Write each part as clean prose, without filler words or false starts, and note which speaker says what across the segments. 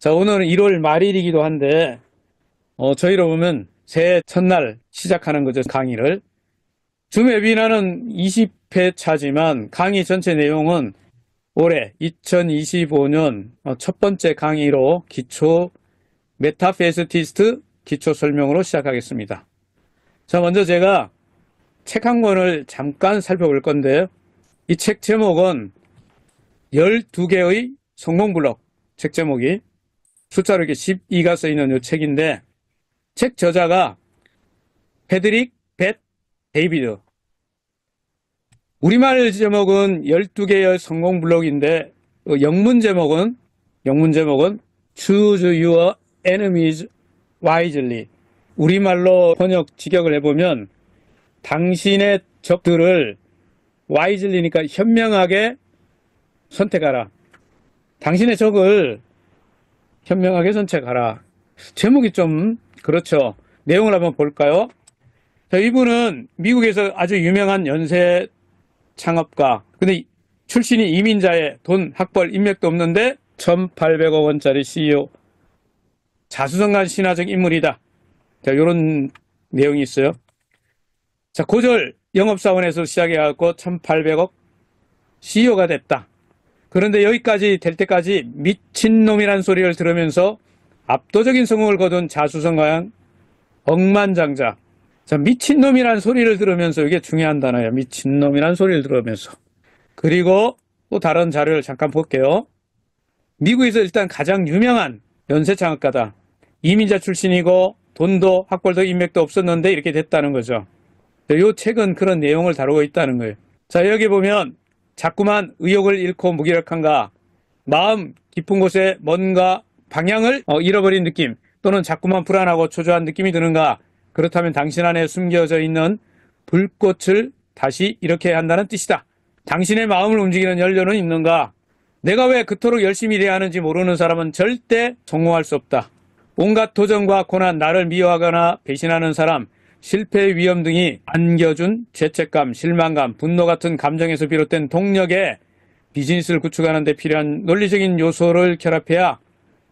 Speaker 1: 자, 오늘은 1월 말일이기도 한데, 저희로 보면 새해 첫날 시작하는 거죠, 강의를. 줌 웨비나는 20회 차지만 강의 전체 내용은 올해 2025년 첫 번째 강의로 기초 메타페스티스트 기초 설명으로 시작하겠습니다. 자, 먼저 제가 책 한 권을 잠깐 살펴볼 건데요. 이 책 제목은 12개의 성공 블록, 책 제목이 숫자로 이렇게 12가 써 있는 이 책인데, 책 저자가 패드릭 벳 데이비드. 우리말 제목은 12개의 성공 블록인데, 영문 제목은 Choose Your Enemies Wisely. 우리말로 번역 직역을 해보면 당신의 적들을 wisely니까 현명하게 선택하라. 당신의 적을 현명하게 선택하라. 제목이 좀 그렇죠. 내용을 한번 볼까요? 자, 이분은 미국에서 아주 유명한 연쇄 창업가. 근데 출신이 이민자의 돈, 학벌, 인맥도 없는데 1,800억 원짜리 CEO. 자수성가한 신화적 인물이다. 자, 이런 내용이 있어요. 자, 고졸 영업사원에서 시작해갖고 1,800억 CEO가 됐다. 그런데 여기까지 될 때까지 미친놈이란 소리를 들으면서 압도적인 성공을 거둔 자수성가한 억만장자. 자, 미친놈이란 소리를 들으면서, 이게 중요한 단어예요. 미친놈이란 소리를 들으면서. 그리고 또 다른 자료를 잠깐 볼게요. 미국에서 일단 가장 유명한 연쇄창업가다. 이민자 출신이고 돈도 학벌도 인맥도 없었는데 이렇게 됐다는 거죠. 이 책은 그런 내용을 다루고 있다는 거예요. 자, 여기 보면 자꾸만 의욕을 잃고 무기력한가, 마음 깊은 곳에 뭔가 방향을 잃어버린 느낌, 또는 자꾸만 불안하고 초조한 느낌이 드는가, 그렇다면 당신 안에 숨겨져 있는 불꽃을 다시 일으켜야 한다는 뜻이다. 당신의 마음을 움직이는 연료는 있는가? 내가 왜 그토록 열심히 일해야 하는지 모르는 사람은 절대 성공할 수 없다. 온갖 도전과 고난, 나를 미워하거나 배신하는 사람, 실패의 위험 등이 안겨준 죄책감, 실망감, 분노 같은 감정에서 비롯된 동력에 비즈니스를 구축하는 데 필요한 논리적인 요소를 결합해야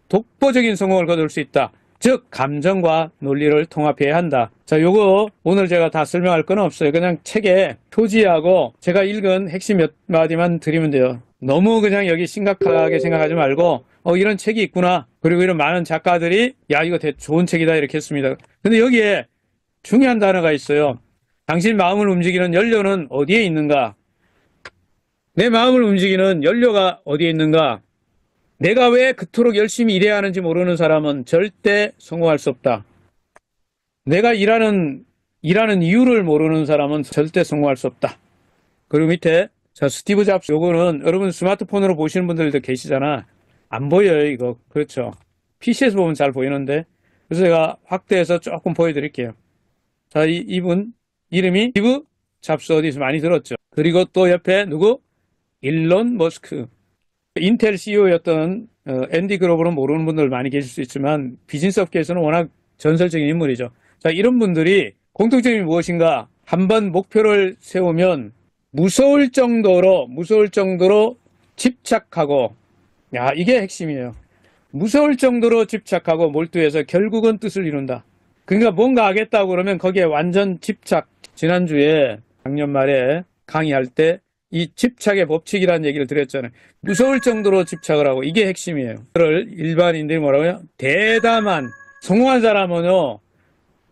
Speaker 1: 독보적인 성공을 거둘 수 있다. 즉, 감정과 논리를 통합해야 한다. 자, 요거 오늘 제가 다 설명할 건 없어요. 그냥 책에 표지하고 제가 읽은 핵심 몇 마디만 드리면 돼요. 너무 그냥 여기 심각하게 생각하지 말고, 이런 책이 있구나. 그리고 이런 많은 작가들이, 야, 이거 좋은 책이다, 이렇게 했습니다. 근데 여기에 중요한 단어가 있어요. 당신 마음을 움직이는 연료는 어디에 있는가? 내 마음을 움직이는 연료가 어디에 있는가? 내가 왜 그토록 열심히 일해야 하는지 모르는 사람은 절대 성공할 수 없다. 내가 일하는 이유를 모르는 사람은 절대 성공할 수 없다. 그리고 밑에, 자, 스티브 잡스, 요거는 여러분 스마트폰으로 보시는 분들도 계시잖아. 안 보여요, 이거. 그렇죠. PC에서 보면 잘 보이는데. 그래서 제가 확대해서 조금 보여드릴게요. 자, 이분 이름이 스티브 잡스, 어디서 많이 들었죠. 그리고 또 옆에 누구? 일론 머스크. 인텔 CEO였던 앤디 그로버는 모르는 분들 많이 계실 수 있지만 비즈니스 업계에서는 워낙 전설적인 인물이죠. 자, 이런 분들이 공통점이 무엇인가? 한번 목표를 세우면 무서울 정도로 집착하고, 야, 이게 핵심이에요. 무서울 정도로 집착하고 몰두해서 결국은 뜻을 이룬다. 그러니까 뭔가 하겠다고 그러면 거기에 완전 집착. 지난주에 작년 말에 강의할 때 이 집착의 법칙이라는 얘기를 드렸잖아요. 무서울 정도로 집착을 하고, 이게 핵심이에요. 그걸 일반인들이 뭐라고요? 대담한, 성공한 사람은요,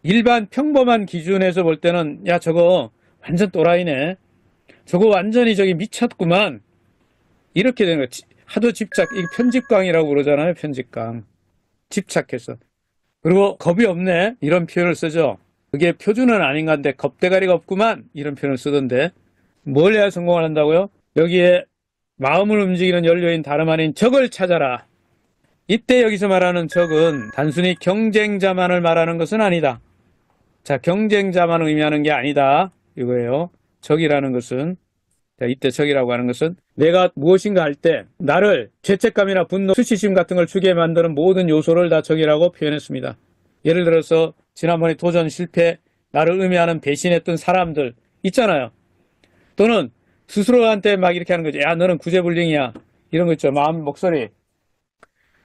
Speaker 1: 일반 평범한 기준에서 볼 때는, 야, 저거 완전 또라이네. 저거 완전히 저기 미쳤구만. 이렇게 되는 거예요. 하도 집착, 이게 편집광이라고 그러잖아요. 편집광. 집착해서. 그리고 겁이 없네. 이런 표현을 쓰죠. 그게 표준은 아닌 건데, 겁대가리가 없구만. 이런 표현을 쓰던데. 뭘 해야 성공을 한다고요? 여기에 마음을 움직이는 연료인 다름 아닌 적을 찾아라. 이때 여기서 말하는 적은 단순히 경쟁자만을 말하는 것은 아니다. 자, 경쟁자만 의미하는 게 아니다. 이거예요. 적이라는 것은, 자, 이때 적이라고 하는 것은 내가 무엇인가 할 때 나를 죄책감이나 분노, 수치심 같은 걸 주게 만드는 모든 요소를 다 적이라고 표현했습니다. 예를 들어서 지난번에 도전 실패, 나를 의미하는 배신했던 사람들 있잖아요. 또는 스스로한테 막 이렇게 하는 거죠. 야, 너는 구제불능이야. 이런 거 있죠. 마음, 목소리.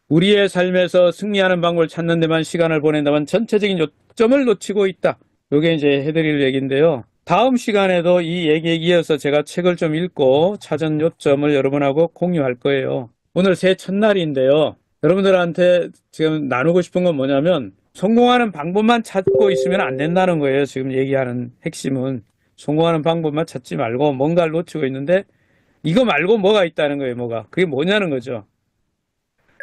Speaker 1: 우리의 삶에서 승리하는 방법을 찾는 데만 시간을 보낸다면 전체적인 요점을 놓치고 있다. 요게 이제 해드릴 얘기인데요. 다음 시간에도 이 얘기에 이어서 제가 책을 좀 읽고 찾은 요점을 여러분하고 공유할 거예요. 오늘 새해 첫날인데요. 여러분들한테 지금 나누고 싶은 건 뭐냐면 성공하는 방법만 찾고 있으면 안 된다는 거예요. 지금 얘기하는 핵심은 성공하는 방법만 찾지 말고 뭔가를 놓치고 있는데 이거 말고 뭐가 있다는 거예요. 뭐가. 그게 뭐냐는 거죠.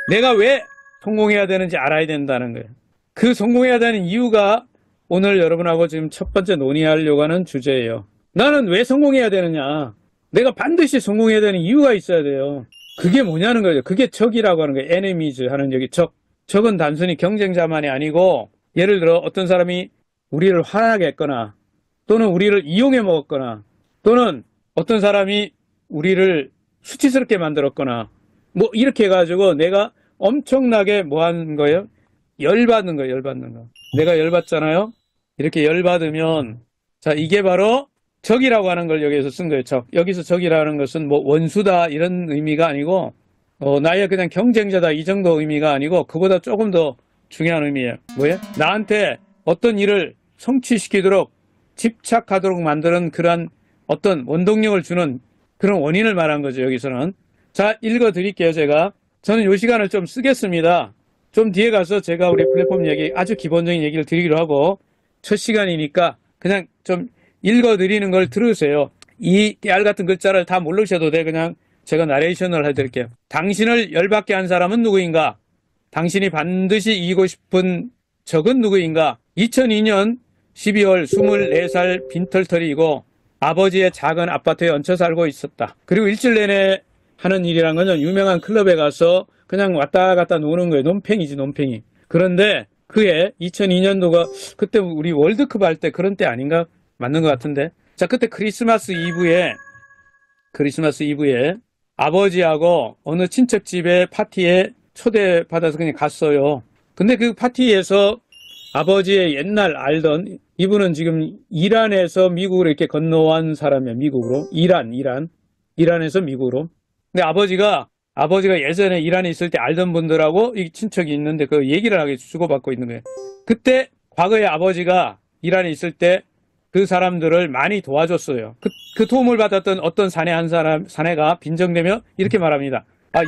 Speaker 1: 내가 왜 성공해야 되는지 알아야 된다는 거예요. 그 성공해야 되는 이유가 오늘 여러분하고 지금 첫 번째 논의하려고 하는 주제예요. 나는 왜 성공해야 되느냐. 내가 반드시 성공해야 되는 이유가 있어야 돼요. 그게 뭐냐는 거죠. 그게 적이라고 하는 거예요. enemies 하는 여기 적. 적은 단순히 경쟁자만이 아니고 예를 들어 어떤 사람이 우리를 화나게 했거나 또는 우리를 이용해 먹었거나 또는 어떤 사람이 우리를 수치스럽게 만들었거나 뭐 이렇게 해가지고 내가 엄청나게 뭐 하는 거예요? 열받는 거예요. 열받는 거. 내가 열받잖아요. 이렇게 열받으면 자 이게 바로 적이라고 하는 걸 여기에서 쓴 거예요. 적. 여기서 적이라는 것은 뭐 원수다 이런 의미가 아니고 나의 그냥 경쟁자다 이 정도 의미가 아니고 그보다 조금 더 중요한 의미예요. 뭐예요? 나한테 어떤 일을 성취시키도록 집착하도록 만드는 그런 어떤 원동력을 주는 그런 원인을 말한 거죠. 여기서는. 자 읽어 드릴게요. 저는 이 시간을 좀 쓰겠습니다. 좀 뒤에 가서 제가 우리 플랫폼 얘기 아주 기본적인 얘기를 드리기로 하고 첫 시간이니까 그냥 좀 읽어 드리는 걸 들으세요. 이 깨알 같은 글자를 다 모르셔도 돼. 그냥 제가 나레이션을 해드릴게요. 당신을 열받게 한 사람은 누구인가? 당신이 반드시 이기고 싶은 적은 누구인가? 2002년 12월 24살 빈털터리이고 아버지의 작은 아파트에 얹혀 살고 있었다. 그리고 일주일 내내 하는 일이란 건 유명한 클럽에 가서 그냥 왔다 갔다 노는 거예요. 논팽이지 논팽이. 그런데 그해 2002년도가 그때 우리 월드컵 할 때 그런 때 아닌가? 맞는 것 같은데. 자 그때 크리스마스 이브에 아버지하고 어느 친척 집에 파티에 초대받아서 그냥 갔어요. 근데 그 파티에서 아버지의 옛날 알던 이분은 지금 이란에서 미국으로 이렇게 건너온 사람이에요. 미국으로. 이란에서 미국으로. 근데 아버지가 예전에 이란에 있을 때 알던 분들하고 이 친척이 있는데 그 얘기를 하게 주고받고 있는 거예요. 그때 과거에 아버지가 이란에 있을 때 그 사람들을 많이 도와줬어요. 그 도움을 받았던 어떤 사내가 빈정대며 이렇게 말합니다.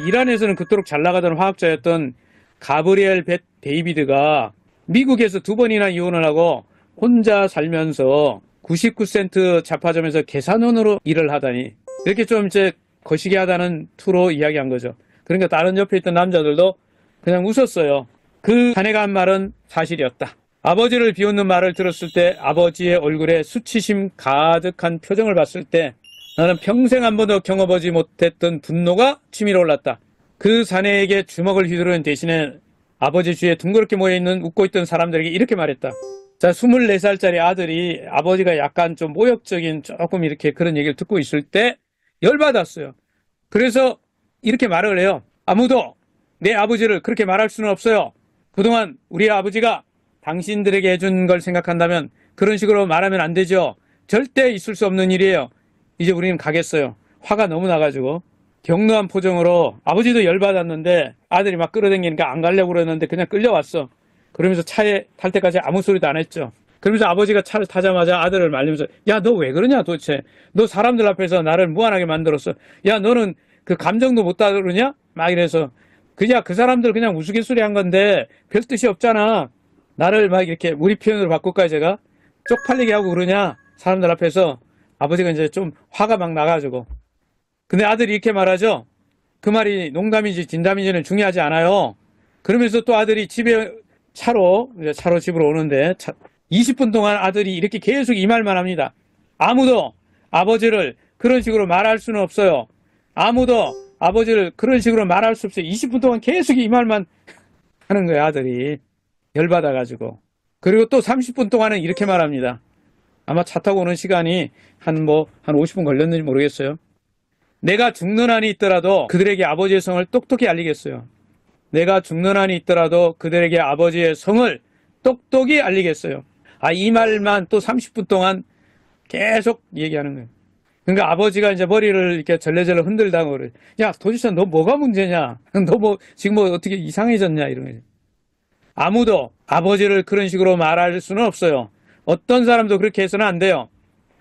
Speaker 1: 이란에서는 그토록 잘 나가던 화학자였던 가브리엘 벳 데이비드가 미국에서 2번이나 이혼을 하고 혼자 살면서 99센트 잡화점에서 계산원으로 일을 하다니 이렇게 좀 이제 거시기 하다는 투로 이야기한 거죠. 그러니까 다른 옆에 있던 남자들도 그냥 웃었어요. 그 사내가 한 말은 사실이었다. 아버지를 비웃는 말을 들었을 때 아버지의 얼굴에 수치심 가득한 표정을 봤을 때 나는 평생 한 번도 경험하지 못했던 분노가 치밀어 올랐다. 그 사내에게 주먹을 휘두르는 대신에 아버지 주위에 둥그렇게 모여있는 웃고 있던 사람들에게 이렇게 말했다. 자, 24살짜리 아들이 아버지가 약간 좀 모욕적인 조금 이렇게 그런 얘기를 듣고 있을 때 열받았어요. 그래서 이렇게 말을 해요. 아무도 내 아버지를 그렇게 말할 수는 없어요. 그동안 우리 아버지가 당신들에게 해준 걸 생각한다면 그런 식으로 말하면 안 되죠. 절대 있을 수 없는 일이에요. 이제 우리는 가겠어요. 화가 너무 나가지고 격노한 표정으로 아버지도 열받았는데 아들이 막 끌어당기니까 안 가려고 그러는데 그냥 끌려왔어. 그러면서 차에 탈 때까지 아무 소리도 안 했죠. 그러면서 아버지가 차를 타자마자 아들을 말리면서 야, 너 왜 그러냐 도대체. 너 사람들 앞에서 나를 무안하게 만들었어. 야, 너는 그 감정도 못 다루냐? 막 이래서 그냥 그 사람들 그냥 우스갯소리 한 건데 별 뜻이 없잖아. 나를 막 이렇게 우리 표현으로 바꿀까요 제가? 쪽팔리게 하고 그러냐? 사람들 앞에서 아버지가 이제 좀 화가 막 나가지고. 근데 아들이 이렇게 말하죠. 그 말이 농담인지 진담인지는 중요하지 않아요. 그러면서 또 아들이 집에 차로 집으로 오는데 20분 동안 아들이 이렇게 계속 이 말만 합니다. 아무도 아버지를 그런 식으로 말할 수는 없어요. 아무도 아버지를 그런 식으로 말할 수 없어요. 20분 동안 계속 이 말만 하는 거예요, 아들이. 열받아가지고. 그리고 또 30분 동안은 이렇게 말합니다. 아마 차 타고 오는 시간이 한 50분 걸렸는지 모르겠어요. 내가 죽는 한이 있더라도 그들에게 아버지의 성을 똑똑히 알리겠어요. 내가 죽는 한이 있더라도 그들에게 아버지의 성을 똑똑히 알리겠어요. 이 말만 또 30분 동안 계속 얘기하는 거예요. 그러니까 아버지가 이제 머리를 이렇게 절레절레 흔들다가 그래. 야, 도지선 너 뭐가 문제냐? 너 뭐 지금 뭐 어떻게 이상해졌냐? 이런 거죠. 아무도 아버지를 그런 식으로 말할 수는 없어요. 어떤 사람도 그렇게 해서는 안 돼요.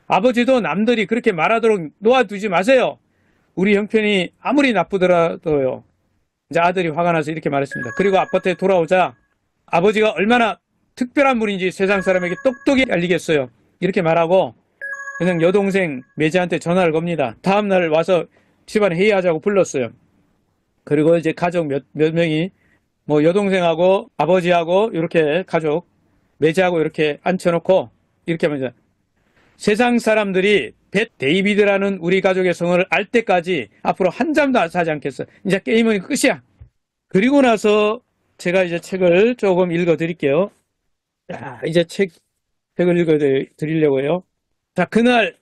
Speaker 1: 아버지도 남들이 그렇게 말하도록 놓아두지 마세요. 우리 형편이 아무리 나쁘더라도요. 이제 아들이 화가 나서 이렇게 말했습니다. 그리고 아파트에 돌아오자 아버지가 얼마나 특별한 분인지 세상 사람에게 똑똑히 알리겠어요. 이렇게 말하고 그냥 여동생 매제한테 전화를 겁니다. 다음날 와서 집안 회의하자고 불렀어요. 그리고 이제 가족 몇 명이 뭐 여동생하고 아버지하고 이렇게 가족 매제하고 이렇게 앉혀놓고 이렇게 말합니다. 세상 사람들이 벳 데이비드라는 우리 가족의 성을 알 때까지 앞으로 한 잠도 사지 않겠어. 이제 게임은 끝이야. 그리고 나서 제가 이제 책을 조금 읽어 드릴게요. 자, 이제 책을 읽어 드리려고요. 자, 그날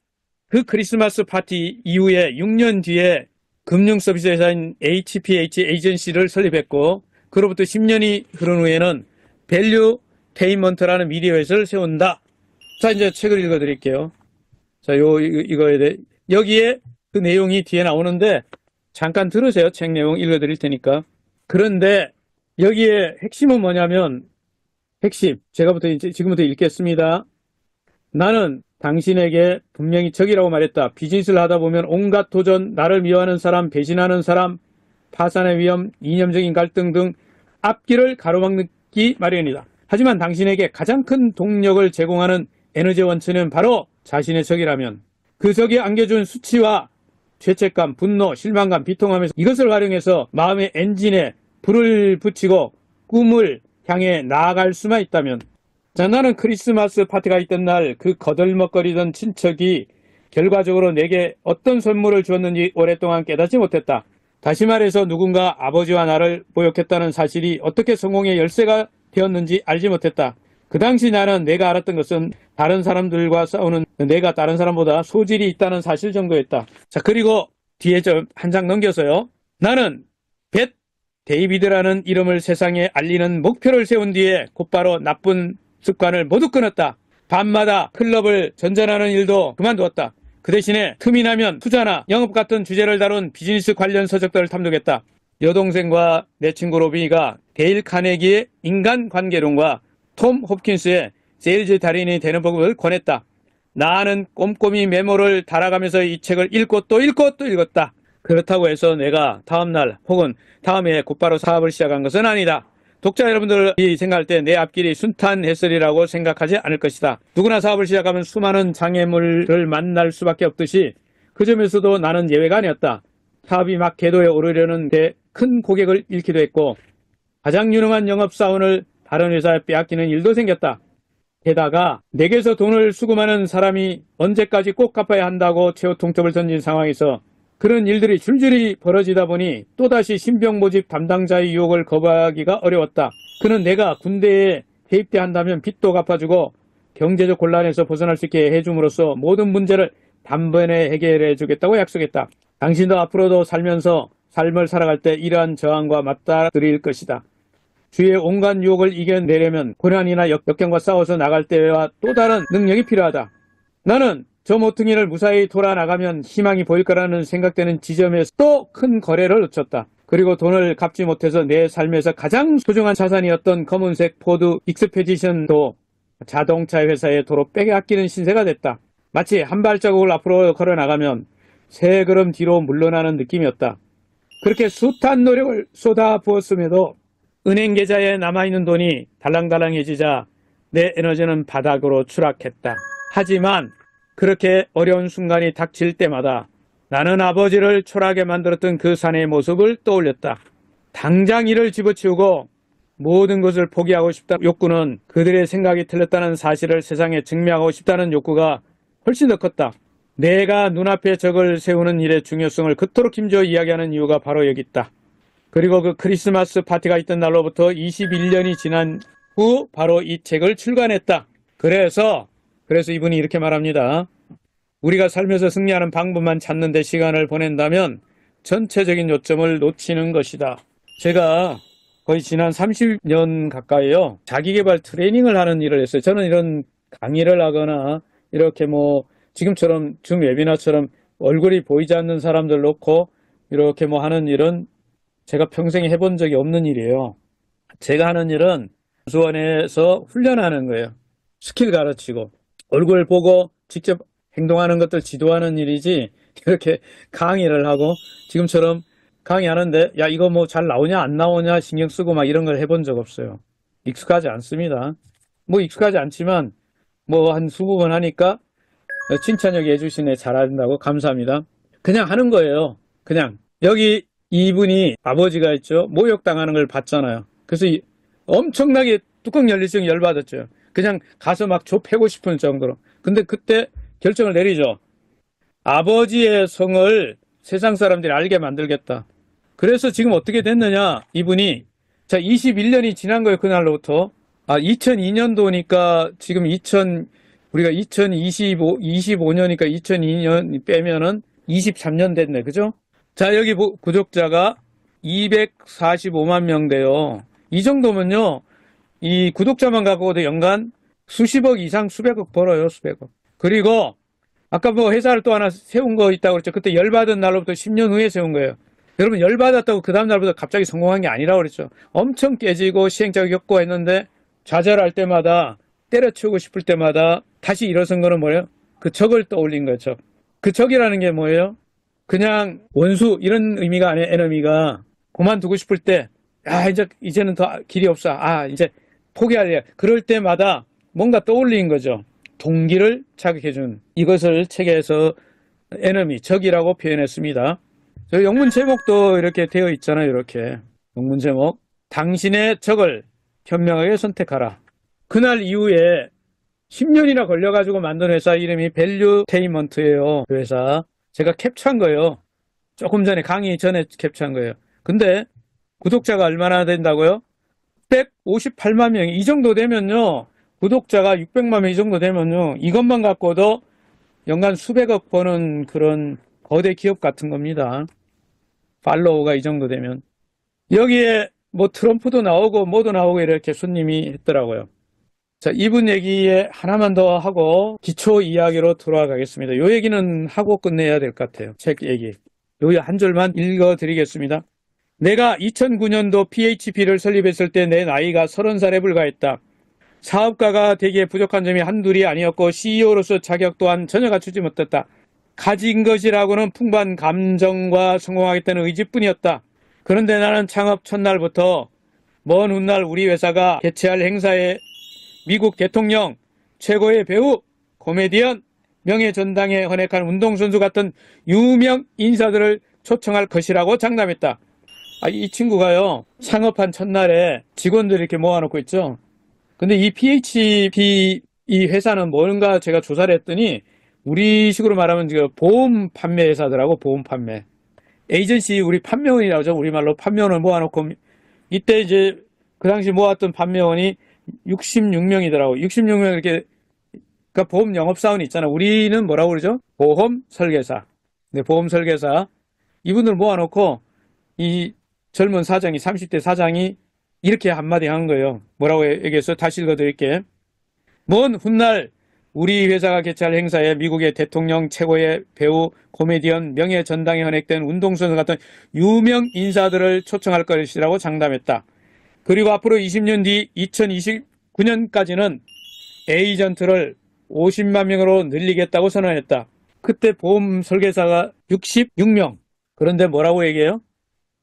Speaker 1: 그 크리스마스 파티 이후에 6년 뒤에 금융 서비스 회사인 HPH 에이전시를 설립했고 그로부터 10년이 흐른 후에는 밸류 테인먼트라는 미디어 회사를 세운다. 자, 이제 책을 읽어 드릴게요. 자, 이거에 대해 여기에 그 내용이 뒤에 나오는데 잠깐 들으세요. 책 내용 읽어 드릴 테니까. 그런데 여기에 핵심은 뭐냐면 핵심 제가부터 이제 지금부터 읽겠습니다. 나는 당신에게 분명히 적이라고 말했다. 비즈니스를 하다 보면 온갖 도전, 나를 미워하는 사람, 배신하는 사람, 파산의 위험, 이념적인 갈등 등 앞길을 가로막기 마련이다. 하지만 당신에게 가장 큰 동력을 제공하는 에너지 원천은 바로 자신의 적이라면 그 적이 안겨준 수치와 죄책감, 분노, 실망감, 비통함에서 이것을 활용해서 마음의 엔진에 불을 붙이고 꿈을 향해 나아갈 수만 있다면 자, 나는 크리스마스 파티가 있던 날 그 거들먹거리던 친척이 결과적으로 내게 어떤 선물을 주었는지 오랫동안 깨닫지 못했다. 다시 말해서 누군가 아버지와 나를 모욕했다는 사실이 어떻게 성공의 열쇠가 되었는지 알지 못했다. 그 당시 나는 내가 알았던 것은 다른 사람들과 싸우는 내가 다른 사람보다 소질이 있다는 사실 정도였다. 자, 그리고 뒤에 좀 한 장 넘겨서요. 나는 벳 데이비드라는 이름을 세상에 알리는 목표를 세운 뒤에 곧바로 나쁜 습관을 모두 끊었다. 밤마다 클럽을 전전하는 일도 그만두었다. 그 대신에 틈이 나면 투자나 영업 같은 주제를 다룬 비즈니스 관련 서적들을 탐독했다. 여동생과 내 친구 로비가 데일 카네기의 인간관계론과 톰 홉킨스의 세일즈 달인이 되는 법을 권했다. 나는 꼼꼼히 메모를 달아가면서 이 책을 읽고 또 읽고 또 읽었다. 그렇다고 해서 내가 다음날 혹은 다음에 곧바로 사업을 시작한 것은 아니다. 독자 여러분들이 생각할 때 내 앞길이 순탄했으리라고 생각하지 않을 것이다. 누구나 사업을 시작하면 수많은 장애물을 만날 수밖에 없듯이 그 점에서도 나는 예외가 아니었다. 사업이 막 궤도에 오르려는 데 큰 고객을 잃기도 했고 가장 유능한 영업사원을 다른 회사에 빼앗기는 일도 생겼다. 게다가 내게서 돈을 수금하는 사람이 언제까지 꼭 갚아야 한다고 최후 통첩을 던진 상황에서 그런 일들이 줄줄이 벌어지다 보니 또다시 신병 모집 담당자의 유혹을 거부하기가 어려웠다. 그는 내가 군대에 대입돼야 한다면 빚도 갚아주고 경제적 곤란에서 벗어날 수 있게 해줌으로써 모든 문제를 단번에 해결해 주겠다고 약속했다. 당신도 앞으로도 살면서 삶을 살아갈 때 이러한 저항과 맞닥뜨릴 것이다. 주위의 온갖 유혹을 이겨내려면 고난이나 역경과 싸워서 나갈 때와 또 다른 능력이 필요하다. 나는 저 모퉁이를 무사히 돌아나가면 희망이 보일 거라는 생각되는 지점에서 또 큰 거래를 놓쳤다. 그리고 돈을 갚지 못해서 내 삶에서 가장 소중한 자산이었던 검은색 포드 익스페디션도 자동차 회사의 도로 빼앗기는 신세가 됐다. 마치 한 발자국을 앞으로 걸어나가면 세 걸음 뒤로 물러나는 느낌이었다. 그렇게 숱한 노력을 쏟아부었음에도 은행 계좌에 남아있는 돈이 달랑달랑해지자 내 에너지는 바닥으로 추락했다. 하지만 그렇게 어려운 순간이 닥칠 때마다 나는 아버지를 초라하게 만들었던 그 사내의 모습을 떠올렸다. 당장 이를 집어치우고 모든 것을 포기하고 싶다 욕구는 그들의 생각이 틀렸다는 사실을 세상에 증명하고 싶다는 욕구가 훨씬 더 컸다. 내가 눈앞에 적을 세우는 일의 중요성을 그토록 힘주어 이야기하는 이유가 바로 여기 있다. 그리고 그 크리스마스 파티가 있던 날로부터 21년이 지난 후 바로 이 책을 출간했다. 그래서 이분이 이렇게 말합니다. 우리가 살면서 승리하는 방법만 찾는 데 시간을 보낸다면 전체적인 요점을 놓치는 것이다. 제가 거의 지난 30년 가까이요. 자기계발 트레이닝을 하는 일을 했어요. 저는 이런 강의를 하거나 이렇게 뭐 지금처럼 줌 웨비나처럼 얼굴이 보이지 않는 사람들 놓고 이렇게 뭐 하는 일은 제가 평생에 해본 적이 없는 일이에요. 제가 하는 일은 수원에서 훈련하는 거예요. 스킬 가르치고 얼굴 보고 직접 행동하는 것들 지도하는 일이지 이렇게 강의를 하고 지금처럼 강의하는데 야 이거 뭐 잘 나오냐 안 나오냐 신경 쓰고 막 이런 걸 해본 적 없어요. 익숙하지 않습니다. 뭐 익숙하지 않지만 뭐 한 20번 하니까 칭찬 여기 해주시네 잘한다고 감사합니다. 그냥 하는 거예요. 그냥 여기 이분이 아버지가 있죠. 모욕당하는 걸 봤잖아요. 그래서 엄청나게 뚜껑 열릴 정도 열받았죠. 그냥 가서 막 좁히고 싶은 정도로. 근데 그때 결정을 내리죠. 아버지의 성을 세상 사람들이 알게 만들겠다. 그래서 지금 어떻게 됐느냐 이분이 자 21년이 지난 거예요. 그날로부터 2002년도니까 지금 우리가 25년이니까 2002년 빼면은 23년 됐네. 그죠? 자, 여기 구독자가 245만 명대요. 이 정도면요, 이 구독자만 갖고도 연간 수십억 이상 수백억 벌어요, 수백억. 그리고, 아까 뭐 회사를 또 하나 세운 거 있다고 그랬죠. 그때 열받은 날로부터 10년 후에 세운 거예요. 여러분, 열받았다고 그 다음 날부터 갑자기 성공한 게 아니라고 그랬죠. 엄청 깨지고 시행착오 겪고 했는데, 좌절할 때마다, 때려치우고 싶을 때마다 다시 일어선 거는 뭐예요? 그 적을 떠올린 거죠. 그 적이라는 게 뭐예요? 그냥 원수 이런 의미가 아니에요. 에너미가 그만두고 싶을 때 이제는 더 길이 없어. 이제 포기할래. 그럴 때마다 뭔가 떠올린 거죠. 동기를 자극해준 이것을 책에서 에너미 적이라고 표현했습니다. 저 영문 제목도 이렇게 되어 있잖아요. 이렇게 영문 제목 당신의 적을 현명하게 선택하라. 그날 이후에 10년이나 걸려가지고 만든 회사 이름이 밸류테이먼트예요. 그 회사 제가 캡처한 거예요. 조금 전에 강의 전에 캡처한 거예요. 근데 구독자가 얼마나 된다고요? 158만 명. 이 정도 되면요. 구독자가 600만 명 이 정도 되면요. 이것만 갖고도 연간 수백억 버는 그런 거대 기업 같은 겁니다. 팔로우가 이 정도 되면. 여기에 뭐 트럼프도 나오고 뭐도 나오고 이렇게 손님이 했더라고요. 자, 이분 얘기에 하나만 더 하고 기초 이야기로 돌아가겠습니다. 요 얘기는 하고 끝내야 될 것 같아요. 책 얘기. 요 한 줄만 읽어드리겠습니다. 내가 2009년도 PHP를 설립했을 때 내 나이가 30살에 불과했다. 사업가가 되기에 부족한 점이 한둘이 아니었고 CEO로서 자격 또한 전혀 갖추지 못했다. 가진 것이라고는 풍부한 감정과 성공하겠다는 의지뿐이었다. 그런데 나는 창업 첫날부터 먼 훗날 우리 회사가 개최할 행사에 미국 대통령, 최고의 배우, 코미디언, 명예전당에 헌액한 운동선수 같은 유명 인사들을 초청할 것이라고 장담했다. 이 친구가요, 창업한 첫날에 직원들 이렇게 모아놓고 있죠. 근데 이 PHP 이 회사는 뭔가 제가 조사를 했더니 우리식으로 말하면 보험 판매 회사더라고. 보험 판매. 에이전시 우리 판매원이라고 하죠. 우리말로 판매원을 모아놓고 이때 이제 그 당시 모았던 판매원이 66명이더라고. 66명 이렇게 그러니까 보험 영업사원이 있잖아. 우리는 뭐라고 그러죠? 보험 설계사. 네, 보험 설계사. 이분들 모아놓고 이 젊은 사장이 30대 사장이 이렇게 한마디 한 거예요. 뭐라고 얘기해서 다시 읽어드릴게. 먼 훗날 우리 회사가 개최할 행사에 미국의 대통령, 최고의 배우, 코미디언, 명예전당에 헌액된 운동선수 같은 유명 인사들을 초청할 것이라고 장담했다. 그리고 앞으로 20년 뒤 2029년까지는 에이전트를 50만 명으로 늘리겠다고 선언했다. 그때 보험 설계사가 66명. 그런데 뭐라고 얘기해요?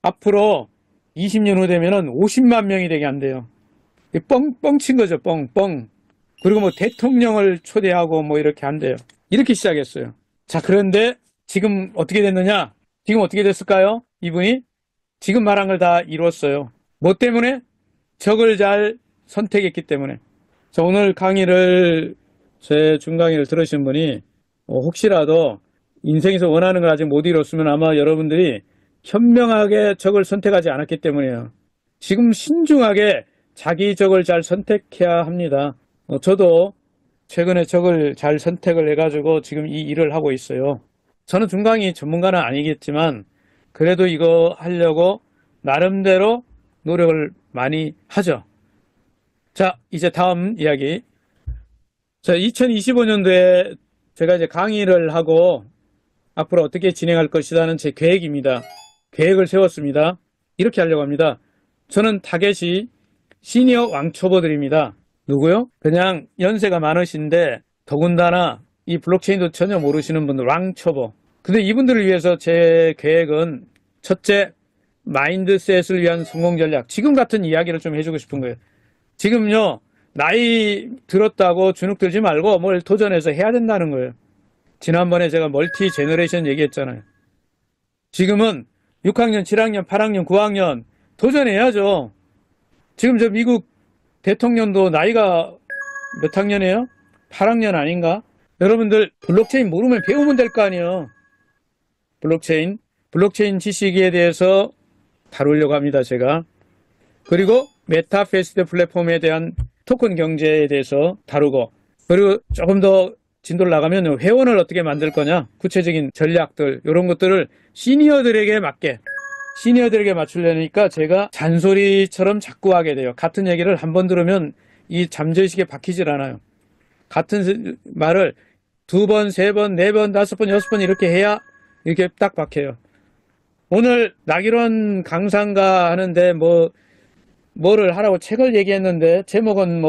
Speaker 1: 앞으로 20년 후 되면은 50만 명이 되게 한대요. 뻥친 거죠, 뻥. 그리고 뭐 대통령을 초대하고 뭐 이렇게 한대요. 이렇게 시작했어요. 자, 그런데 지금 어떻게 됐느냐? 지금 어떻게 됐을까요? 이분이 지금 말한 걸 다 이뤘어요. 뭐 때문에? 적을 잘 선택했기 때문에. 자, 오늘 강의를 제 중강의를 들으신 분이 혹시라도 인생에서 원하는 걸 아직 못 이뤘으면 아마 여러분들이 현명하게 적을 선택하지 않았기 때문이에요. 지금 신중하게 자기 적을 잘 선택해야 합니다. 저도 최근에 적을 잘 선택을 해가지고 지금 이 일을 하고 있어요. 저는 중강의 전문가는 아니겠지만 그래도 이거 하려고 나름대로 노력을 많이 하죠. 자, 이제 다음 이야기. 자, 2025년도에 제가 이제 강의를 하고 앞으로 어떻게 진행할 것이라는 제 계획입니다. 계획을 세웠습니다. 이렇게 하려고 합니다. 저는 타겟이 시니어 왕초보들입니다. 누구요? 그냥 연세가 많으신데 더군다나 이 블록체인도 전혀 모르시는 분들, 왕초보. 근데 이분들을 위해서 제 계획은 첫째, 마인드셋을 위한 성공 전략. 지금 같은 이야기를 좀 해주고 싶은 거예요. 지금요, 나이 들었다고 주눅 들지 말고 뭘 도전해서 해야 된다는 거예요. 지난번에 제가 멀티 제너레이션 얘기했잖아요. 지금은 6학년, 7학년, 8학년, 9학년 도전해야죠. 지금 저 미국 대통령도 나이가 몇 학년이에요? 8학년 아닌가? 여러분들 블록체인 모르면 배우면 될 거 아니에요. 블록체인 지식에 대해서 다루려고 합니다, 제가. 그리고 메타페이스 플랫폼에 대한 토큰 경제에 대해서 다루고, 그리고 조금 더 진도를 나가면 회원을 어떻게 만들 거냐, 구체적인 전략들, 이런 것들을 시니어들에게 맞추려니까 제가 잔소리처럼 자꾸 하게 돼요. 같은 얘기를 한 번 들으면 이 잠재의식에 박히질 않아요. 같은 말을 두 번, 세 번, 네 번, 다섯 번, 여섯 번 이렇게 해야 이렇게 딱 박혀요. 오늘 나기론 강사인가 하는데 뭐를 하라고 책을 얘기했는데 제목은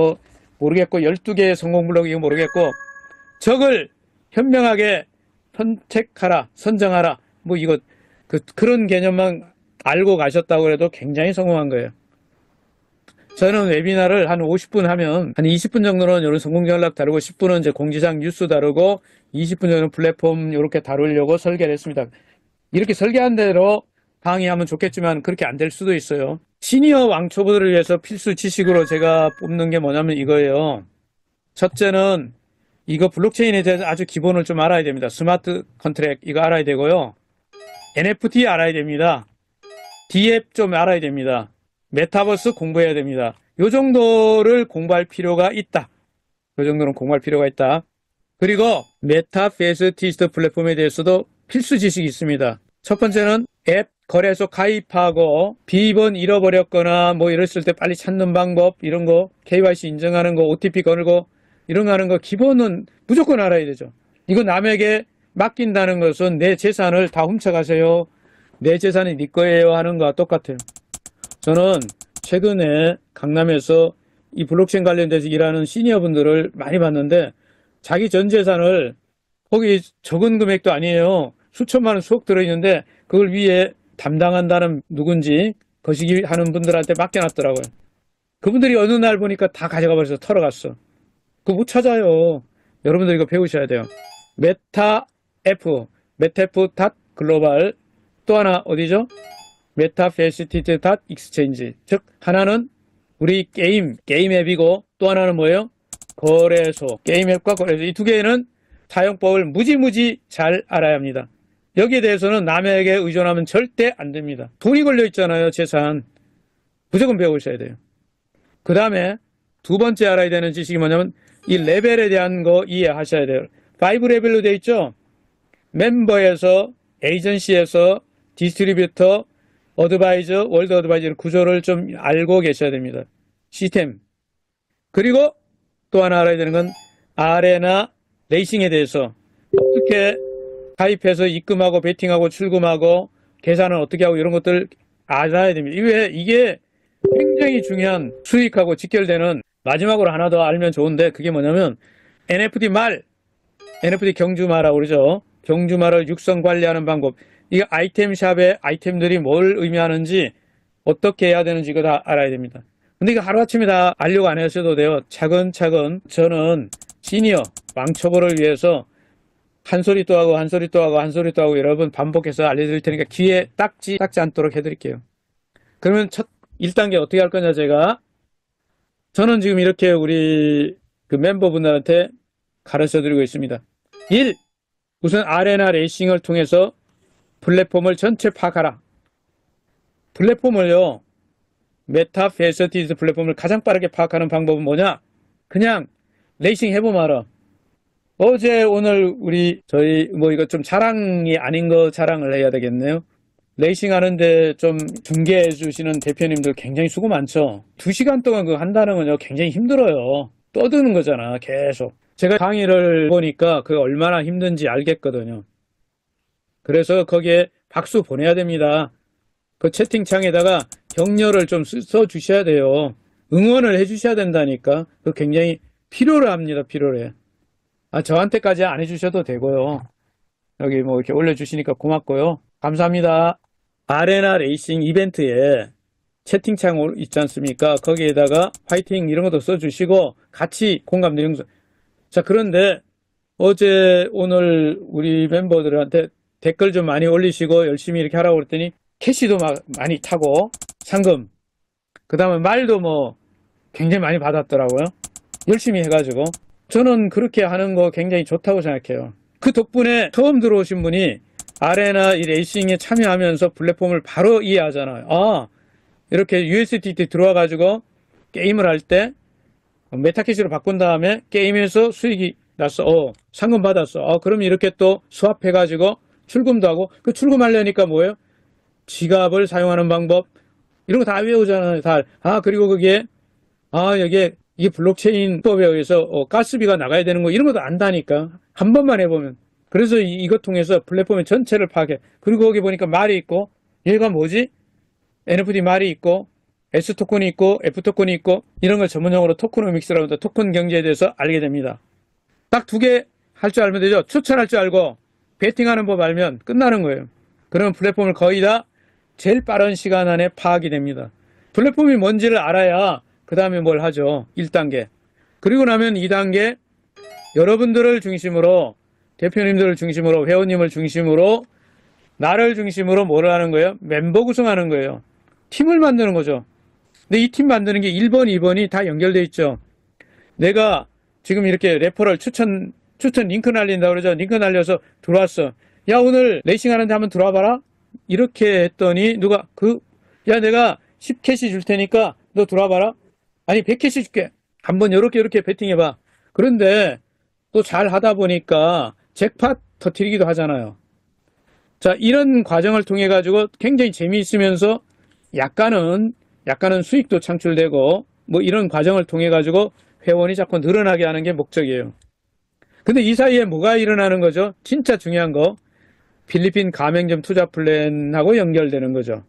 Speaker 1: 모르겠고 12개의 성공 블록 이거 모르겠고 적을 현명하게 선택하라, 선정하라 이거 그런 개념만 알고 가셨다고 해도 굉장히 성공한 거예요. 저는 웨비나를 한 50분 하면 한 20분 정도는 이런 성공 전략 다루고 10분은 이제 공지사항 뉴스 다루고 20분 정도는 플랫폼 이렇게 다루려고 설계를 했습니다. 이렇게 설계한 대로 강의하면 좋겠지만 그렇게 안 될 수도 있어요. 시니어 왕초보들을 위해서 필수 지식으로 제가 뽑는 게 뭐냐면 이거예요. 첫째는 이거 블록체인에 대해서 아주 기본을 좀 알아야 됩니다. 스마트 컨트랙 이거 알아야 되고요. NFT 알아야 됩니다. D앱 좀 알아야 됩니다. 메타버스 공부해야 됩니다. 요 정도를 공부할 필요가 있다. 요 정도는 공부할 필요가 있다. 그리고 메타페이스티스트 플랫폼에 대해서도 필수 지식이 있습니다. 첫 번째는 앱 거래소 가입하고 비번 잃어버렸거나 이랬을 때 빨리 찾는 방법 이런 거 KYC 인증하는 거 OTP 걸고 이런 거 하는 거 기본은 무조건 알아야 되죠. 이거 남에게 맡긴다는 것은 내 재산을 다 훔쳐가세요. 내 재산이 네 거예요 하는 거와 똑같아요. 저는 최근에 강남에서 이 블록체인 관련돼서 일하는 시니어분들을 많이 봤는데 자기 전 재산을 거기 적은 금액도 아니에요. 수천만 원 수억 들어있는데 그걸 위에 담당한다는 누군지 거시기 하는 분들한테 맡겨놨더라고요. 그분들이 어느 날 보니까 다 가져가 버려서 털어갔어. 그거 못 찾아요. 여러분들 이거 배우셔야 돼요. 메타F.글로벌 또 하나 어디죠? 메타페시티드.익스체인지 즉 하나는 우리 게임 앱이고 또 하나는 뭐예요? 거래소, 게임 앱과 거래소 이 두 개는 사용법을 무지무지 잘 알아야 합니다. 여기에 대해서는 남에게 의존하면 절대 안 됩니다. 돈이 걸려 있잖아요. 재산. 무조건 배우셔야 돼요. 그 다음에 두 번째 알아야 되는 지식이 뭐냐면 이 레벨에 대한 거 이해하셔야 돼요. 5레벨로 되어 있죠. 멤버에서 에이전시에서 디스트리뷰터, 어드바이저, 월드 어드바이저 구조를 좀 알고 계셔야 됩니다. 시스템. 그리고 또 하나 알아야 되는 건 아레나 레이싱에 대해서 어떻게 가입해서 입금하고 베팅하고 출금하고 계산을 어떻게 하고 이런 것들 알아야 됩니다. 이게 굉장히 중요한 수익하고 직결되는 마지막으로 하나 더 알면 좋은데 그게 뭐냐면 NFT 경주마라고 그러죠. 경주마를 육성 관리하는 방법. 이게 아이템샵의 아이템들이 뭘 의미하는지 어떻게 해야 되는지 이거 다 알아야 됩니다. 근데 이거 하루아침에 다 알려고 안 하셔도 돼요. 차근차근 저는 시니어 왕초보를 위해서 한 소리 또 하고 한 소리 또 하고 한 소리 또 하고 여러 번 반복해서 알려드릴 테니까 귀에 닦지 않도록 해드릴게요. 그러면 첫 1단계 어떻게 할 거냐 제가 저는 지금 이렇게 우리 그 멤버분들한테 가르쳐드리고 있습니다. 1. 우선 아레나 레이싱을 통해서 플랫폼을 전체 파악하라. 플랫폼을요. 메타페이스티드 플랫폼을 가장 빠르게 파악하는 방법은 뭐냐? 그냥 레이싱 해보면 알아. 어제 오늘 저희 이거 좀 자랑이 아닌 거 자랑을 해야 되겠네요. 레이싱 하는데 좀 중계해 주시는 대표님들 굉장히 수고 많죠. 2시간 동안 그거 한다는 건요 굉장히 힘들어요. 떠드는 거잖아 계속. 제가 강의를 보니까 그게 얼마나 힘든지 알겠거든요. 그래서 거기에 박수 보내야 됩니다. 그 채팅창에다가 격려를 좀 써주셔야 돼요. 응원을 해주셔야 된다니까. 그 굉장히 필요로 합니다. 필요로 해. 저한테까지 안 해주셔도 되고요. 여기 뭐 이렇게 올려주시니까 고맙고요. 감사합니다. 아레나 레이싱 이벤트에 채팅창 있지 않습니까? 거기에다가 화이팅 이런 것도 써주시고 같이 공감 내용. 자, 그런데 어제 오늘 우리 멤버들한테 댓글 좀 많이 올리시고 열심히 이렇게 하라고 그랬더니 캐시도 많이 타고 상금, 그 다음에 말도 뭐 굉장히 많이 받았더라고요. 열심히 해가지고 저는 그렇게 하는 거 굉장히 좋다고 생각해요. 그 덕분에 처음 들어오신 분이 아레나 이 레이싱에 참여하면서 플랫폼을 바로 이해하잖아요. 이렇게 USDT 들어와가지고 게임을 할 때 메타캐시로 바꾼 다음에 게임에서 수익이 났어. 상금 받았어. 그럼 이렇게 또 수합해가지고 출금도 하고, 그 출금하려니까 뭐예요? 지갑을 사용하는 방법, 이런 거 다 외우잖아요. 그리고 그게, 여기에, 이게 블록체인 법에 의해서 가스비가 나가야 되는 거, 이런 것도 안다니까. 한 번만 해보면. 그래서 이것 통해서 플랫폼의 전체를 파악해. 그리고 거기 보니까 말이 있고, 얘가 뭐지? NFT 말이 있고, S 토큰이 있고, F 토큰이 있고, 이런 걸 전문용어로 토크노믹스라고 합니다. 토큰 경제에 대해서 알게 됩니다. 딱 두 개 할 줄 알면 되죠. 추천할 줄 알고, 베팅하는 법 알면 끝나는 거예요. 그러면 플랫폼을 거의 다 제일 빠른 시간 안에 파악이 됩니다. 플랫폼이 뭔지를 알아야 그 다음에 뭘 하죠. 1단계. 그리고 나면 2단계, 여러분들을 중심으로, 대표님들을 중심으로, 회원님을 중심으로, 나를 중심으로 뭘 하는 거예요? 멤버 구성하는 거예요. 팀을 만드는 거죠. 근데 이 팀 만드는 게 1번, 2번이 다 연결되어 있죠. 내가 지금 이렇게 레퍼럴 추천 링크 날린다고 그러죠. 링크 날려서 들어왔어. 야, 오늘 레이싱 하는데 한번 들어와 봐라. 이렇게 했더니 누가 내가 10캐시 줄 테니까 너 들어와 봐라. 아니, 100캐시 줄게. 한번 이렇게 베팅해 봐. 그런데 또 잘 하다 보니까 잭팟 터뜨리기도 하잖아요. 자, 이런 과정을 통해 가지고 굉장히 재미있으면서 약간은 수익도 창출되고 뭐 이런 과정을 통해 가지고 회원이 자꾸 늘어나게 하는 게 목적이에요. 근데 이 사이에 뭐가 일어나는 거죠? 진짜 중요한 거. 필리핀 가맹점 투자 플랜하고 연결되는 거죠.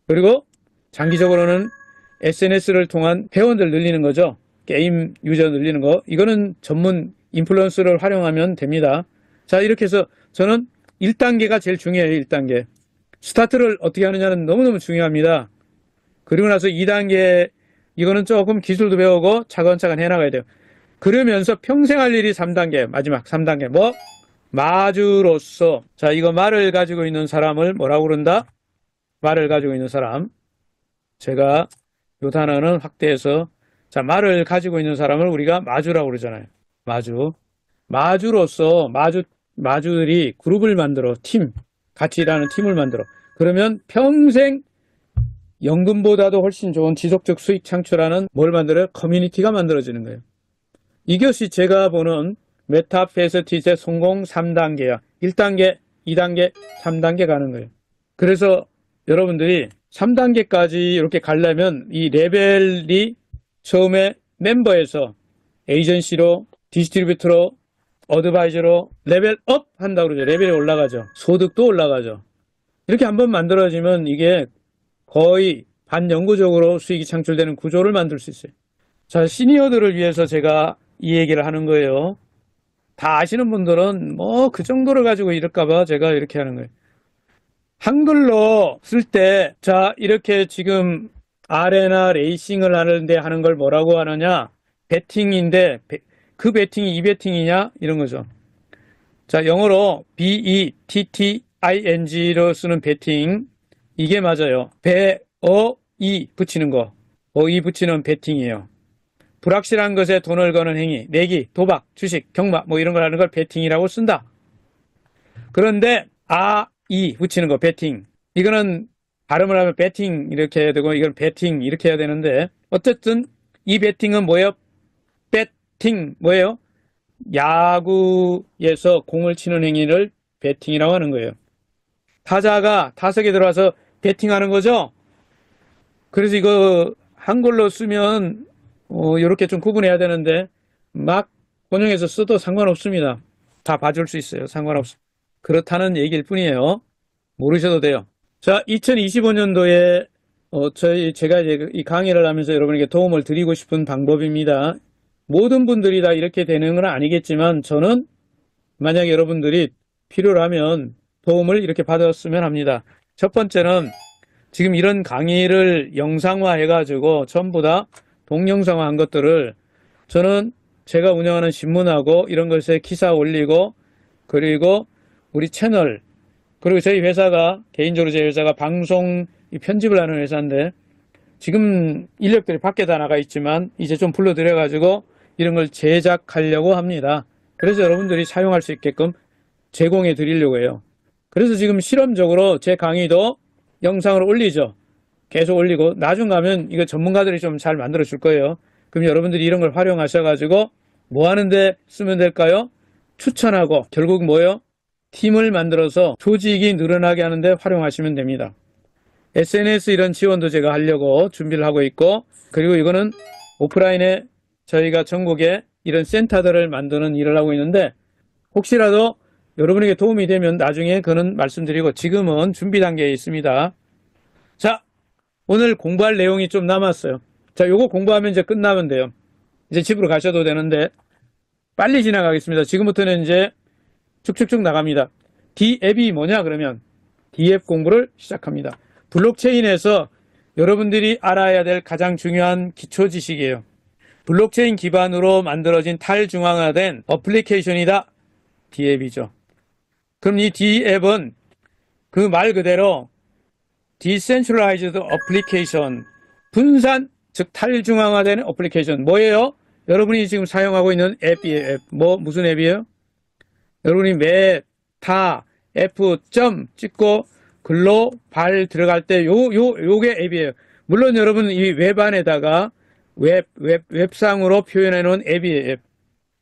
Speaker 1: 그리고 장기적으로는 SNS를 통한 회원들 늘리는 거죠. 게임 유저 늘리는 거. 이거는 전문 인플루언서를 활용하면 됩니다. 자, 이렇게 해서 저는 1단계가 제일 중요해요. 1단계. 스타트를 어떻게 하느냐는 너무너무 중요합니다. 그리고 나서 2단계, 이거는 조금 기술도 배우고 차근차근 해나가야 돼요. 그러면서 평생 할 일이 3단계, 마지막 3단계. 뭐? 마주로서. 자, 이거 말을 가지고 있는 사람을 뭐라고 그런다? 말을 가지고 있는 사람. 제가 요 단어는 확대해서, 자, 말을 가지고 있는 사람을 우리가 마주라고 그러잖아요. 마주. 마주로서, 마주들이 그룹을 만들어, 같이 일하는 팀을 만들어. 그러면 평생 연금보다도 훨씬 좋은 지속적 수익 창출하는 뭘 만들어요? 커뮤니티가 만들어지는 거예요. 이것이 제가 보는 메타페스티스의 성공 3단계야. 1단계, 2단계, 3단계 가는 거예요. 그래서 여러분들이 3단계까지 이렇게 가려면 이 레벨이 처음에 멤버에서 에이전시로, 디스트리뷰터로, 어드바이저로 레벨업 한다고 그러죠. 레벨이 올라가죠. 소득도 올라가죠. 이렇게 한번 만들어지면 이게 거의 반영구적으로 수익이 창출되는 구조를 만들 수 있어요. 자, 시니어들을 위해서 제가 이 얘기를 하는 거예요. 다 아시는 분들은 뭐 그 정도를 가지고 이럴까봐 제가 이렇게 하는 거예요. 한글로 쓸 때, 자, 이렇게 지금 아레나 레이싱을 하는데 하는 걸 뭐라고 하느냐? 베팅인데, 그 베팅이 이 베팅이냐? 이런 거죠. 자, 영어로 BETTING로 쓰는 베팅. 이게 맞아요. 이 붙이는 거. 이 붙이는 베팅이에요. 불확실한 것에 돈을 거는 행위, 내기, 도박, 주식, 경마, 뭐 이런 걸 하는 걸 베팅이라고 쓴다. 그런데, 이 붙이는 거, 베팅. 이거는 발음을 하면 베팅 이렇게 해야 되고, 이건 베팅 이렇게 해야 되는데, 어쨌든, 이 베팅은 뭐예요? 베팅, 뭐예요? 야구에서 공을 치는 행위를 베팅이라고 하는 거예요. 타자가 타석에 들어와서 베팅하는 거죠? 그래서 이거 한글로 쓰면 이렇게 좀 구분해야 되는데 막 번역해서 써도 상관없습니다. 다 봐줄 수 있어요. 상관없어요. 그렇다는 얘기일 뿐이에요. 모르셔도 돼요. 자, 2025년도에 제가 이제 이 강의를 하면서 여러분에게 도움을 드리고 싶은 방법입니다. 모든 분들이 다 이렇게 되는 건 아니겠지만 저는 만약에 여러분들이 필요라면 도움을 이렇게 받았으면 합니다. 첫 번째는 지금 이런 강의를 영상화 해가지고 전부 다 동영상화 한 것들을 저는 제가 운영하는 신문하고 이런 것에 기사 올리고 그리고 우리 채널 그리고 저희 회사가 개인적으로 제 회사가 방송 편집을 하는 회사인데 지금 인력들이 밖에 다 나가 있지만 이제 좀 불러들여 가지고 이런 걸 제작하려고 합니다. 그래서 여러분들이 사용할 수 있게끔 제공해 드리려고 해요. 그래서 지금 실험적으로 제 강의도 영상으로 올리죠. 계속 올리고 나중 가면 이거 전문가들이 좀 잘 만들어 줄 거예요. 그럼 여러분들이 이런 걸 활용하셔 가지고 뭐 하는데 쓰면 될까요? 추천하고 결국 뭐예요? 팀을 만들어서 조직이 늘어나게 하는데 활용하시면 됩니다. SNS 이런 지원도 제가 하려고 준비를 하고 있고 그리고 이거는 오프라인에 저희가 전국에 이런 센터들을 만드는 일을 하고 있는데 혹시라도 여러분에게 도움이 되면 나중에 그는 말씀드리고 지금은 준비 단계에 있습니다. 자, 오늘 공부할 내용이 좀 남았어요. 자, 요거 공부하면 이제 끝나면 돼요. 이제 집으로 가셔도 되는데 빨리 지나가겠습니다. 지금부터는 이제 쭉쭉쭉 나갑니다. D앱이 뭐냐 그러면 D앱 공부를 시작합니다. 블록체인에서 여러분들이 알아야 될 가장 중요한 기초 지식이에요. 블록체인 기반으로 만들어진 탈중앙화된 어플리케이션이다. D앱이죠. 그럼 이 D앱은 그 말 그대로 Decentralized Application, 분산, 즉 탈중앙화된 어플리케이션. 뭐예요? 여러분이 지금 사용하고 있는 앱이에요. 앱. 무슨 앱이에요? 여러분이 메타 F 점 찍고 글로 발 들어갈 때 요게 앱이에요. 물론 여러분 이 웹 안에다가 웹상으로 표현해 놓은 앱이에요. 앱.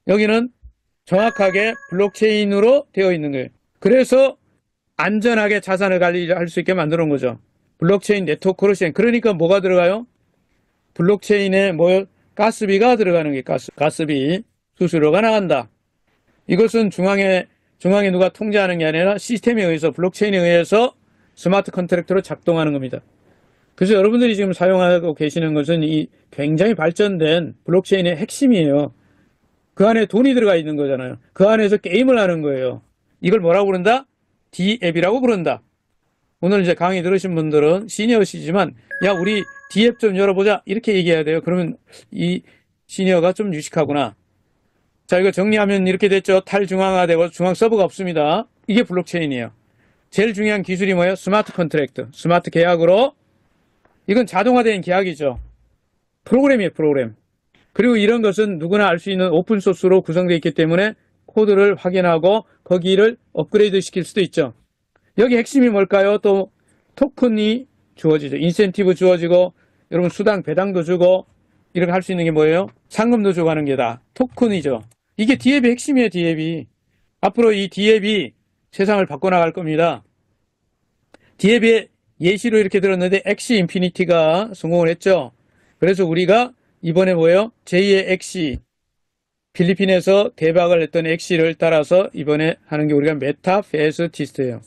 Speaker 1: 여기는 정확하게 블록체인으로 되어 있는 거예요. 그래서 안전하게 자산을 관리할 수 있게 만들어 놓은 거죠. 블록체인 네트워크로 시행. 그러니까 뭐가 들어가요? 블록체인에 가스비가 들어가는 게 가스비, 수수료가 나간다. 이것은 중앙에 누가 통제하는 게 아니라 시스템에 의해서 블록체인에 의해서 스마트 컨트랙터로 작동하는 겁니다. 그래서 여러분들이 지금 사용하고 계시는 것은 이 굉장히 발전된 블록체인의 핵심이에요. 그 안에 돈이 들어가 있는 거잖아요. 그 안에서 게임을 하는 거예요. 이걸 뭐라고 부른다? D앱이라고 부른다. 오늘 이제 강의 들으신 분들은 시니어시지만 야 우리 D앱 좀 열어보자 이렇게 얘기해야 돼요. 그러면 이 시니어가 좀 유식하구나. 자, 이거 정리하면 이렇게 됐죠. 탈중앙화되고 중앙 서버가 없습니다. 이게 블록체인이에요. 제일 중요한 기술이 뭐예요? 스마트 컨트랙트, 스마트 계약으로. 이건 자동화된 계약이죠. 프로그램이에요, 프로그램. 그리고 이런 것은 누구나 알 수 있는 오픈소스로 구성되어 있기 때문에 코드를 확인하고 거기를 업그레이드 시킬 수도 있죠. 여기 핵심이 뭘까요? 또 토큰이 주어지죠. 인센티브 주어지고 여러분 수당 배당도 주고 이렇게 할 수 있는 게 뭐예요? 상금도 주고 하는 게 다 토큰이죠. 이게 D앱의 핵심이에요. D앱이. 앞으로 이 D앱이 세상을 바꿔나갈 겁니다. D앱의 예시로 이렇게 들었는데 엑시 인피니티가 성공을 했죠. 그래서 우리가 이번에 뭐예요? 제2의 엑시, 필리핀에서 대박을 냈던 엑시를 따라서 이번에 하는 게 우리가 메타페스티스트예요.